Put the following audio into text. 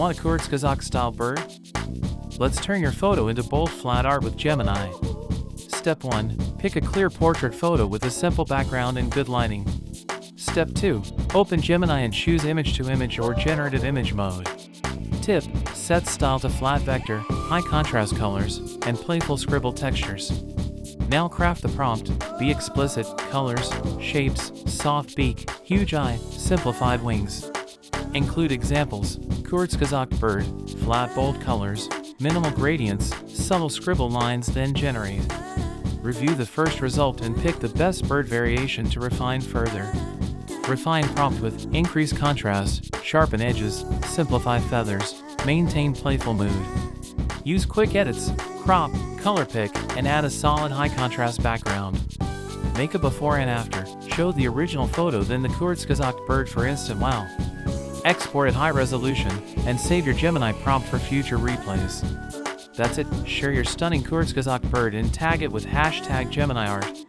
Want a Kurzgesagt-style bird? Let's turn your photo into bold flat art with Gemini. Step 1. Pick a clear portrait photo with a simple background and good lighting. Step 2. Open Gemini and choose image to image or generative image mode. Tip: set style to flat vector, high contrast colors, and playful scribble textures. Now craft the prompt: be explicit, colors, shapes, soft beak, huge eye, simplified wings. Include examples: Kurzgesagt bird, flat bold colors, minimal gradients, subtle scribble lines, then generate. Review the first result and pick the best bird variation to refine further. Refine prompt with increase contrast, sharpen edges, simplify feathers, maintain playful mood. Use quick edits, crop, color pick, and add a solid high contrast background. Make a before and after, show the original photo then the Kurzgesagt bird for instant wow. Export at high resolution, and save your Gemini prompt for future replays. That's it, share your stunning Kurzgesagt bird and tag it with #GeminiArt.